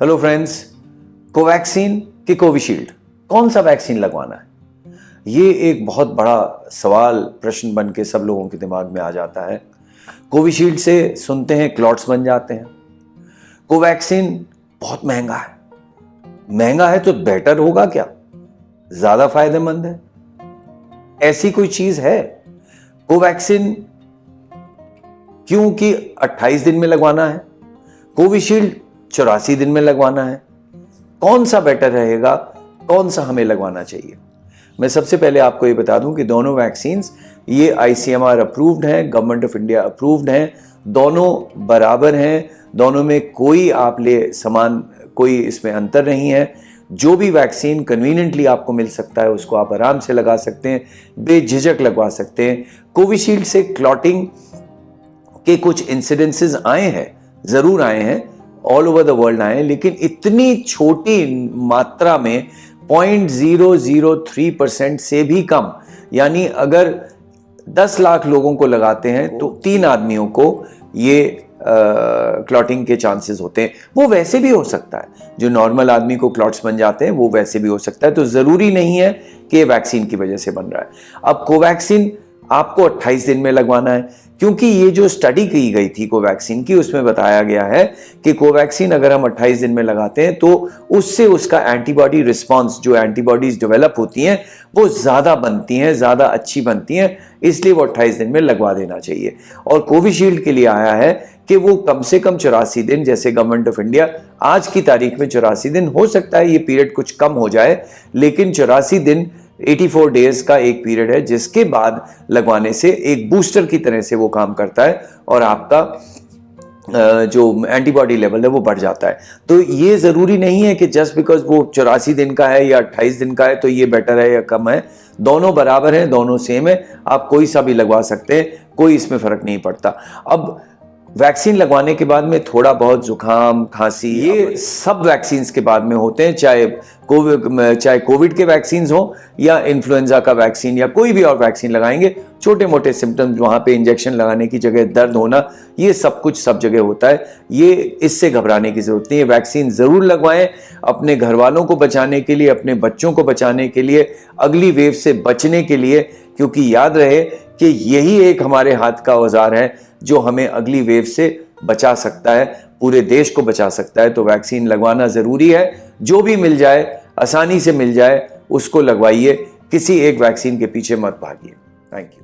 Hello friends, Covaxin कि Covishield, कौन सा वैक्सीन लगवाना है? ये एक बहुत बड़ा सवाल, प्रश्न बन के सब लोगों के दिमाग में आ जाता है। कोविशील्ड से सुनते हैं क्लॉट्स बन जाते हैं। कोवैक्सीन बहुत महंगा है। महंगा है तो बेटर होगा क्या? ज्यादा फायदेमंद है? ऐसी कोई चीज है? कोवैक्सीन क्योंकि 28 दिन में लगवाना है, कोविशील्ड 84 दिन में लगवाना है। कौन सा बेटर रहेगा? कौन सा हमें लगवाना चाहिए? मैं सबसे पहले आपको ये बता दूं कि दोनों वैक्सीन्स ये ICMR अप्रूव्ड हैं, गवर्नमेंट ऑफ इंडिया अप्रूव्ड हैं, दोनों बराबर हैं, दोनों में कोई आप ले समान, कोई इसमें अंतर नहीं है। जो भी वैक्सीन कन्वीनियंटली आपको मिल सकता है उसको आप आराम से लगा सकते हैं, बेझिझक लगवा सकते हैं। कोविशील्ड से क्लॉटिंग के कुछ इंसिडेंसेस आए हैं, जरूर आए हैं, ऑल ओवर द वर्ल्ड आए हैं, लेकिन इतनी छोटी मात्रा में 0.003% से भी कम, यानी अगर 10 लाख लोगों को लगाते हैं तो 3 आदमियों को ये क्लॉटिंग के चांसेस होते हैं। वो वैसे भी हो सकता है, जो नॉर्मल आदमी को क्लॉट्स बन जाते हैं वो वैसे भी हो सकता है, तो जरूरी नहीं है कि ये वैक्सीन की वजह से बन रहा है। अब कोवैक्सीन आपको 28 दिन में लगवाना है, क्योंकि ये जो स्टडी की गई थी कोवैक्सीन की, उसमें बताया गया है कि कोवैक्सीन अगर हम 28 दिन में लगाते हैं तो उससे उसका एंटीबॉडी रिस्पांस, जो एंटीबॉडीज डेवलप होती हैं वो ज्यादा बनती हैं, ज्यादा अच्छी बनती हैं, इसलिए वो 28 दिन में लगवा देना चाहिए। और कोविशील्ड के लिए आया है कि वो कम से कम 84 दिन, जैसे गवर्नमेंट ऑफ इंडिया आज की तारीख में 84 दिन, हो सकता है ये पीरियड कुछ कम हो जाए, लेकिन 84 दिन 84 डेज का एक पीरियड है, जिसके बाद लगवाने से एक बूस्टर की तरह से वो काम करता है और आपका जो एंटीबॉडी लेवल है वो बढ़ जाता है। तो ये जरूरी नहीं है कि जस्ट बिकॉज वो 84 दिन का है या 28 दिन का है तो ये बेटर है या कम है। दोनों बराबर हैं, दोनों सेम है, आप कोई सा भी लगवा सकते हैं, कोई इसमें फर्क नहीं पड़ता। अब वैक्सीन लगवाने के बाद में थोड़ा बहुत जुकाम, खांसी, ये सब वैक्सीन के बाद में होते हैं, चाहे कोविड के वैक्सीन हो या इन्फ्लुएंजा का वैक्सीन या कोई भी और वैक्सीन लगाएंगे, छोटे मोटे सिम्टम्स, वहां पे इंजेक्शन लगाने की जगह दर्द होना, ये सब कुछ सब जगह होता है। ये इससे घबराने की जरूरत नहीं है। वैक्सीन जरूर लगवाएं, अपने घर वालों को बचाने के लिए, अपने बच्चों को बचाने के लिए, अगली वेव से बचने के लिए, क्योंकि याद रहे कि यही एक हमारे हाथ का औजार है जो हमें अगली वेव से बचा सकता है, पूरे देश को बचा सकता है। तो वैक्सीन लगवाना जरूरी है। जो भी मिल जाए, आसानी से मिल जाए, उसको लगवाइए। किसी एक वैक्सीन के पीछे मत भागिए। Thank you.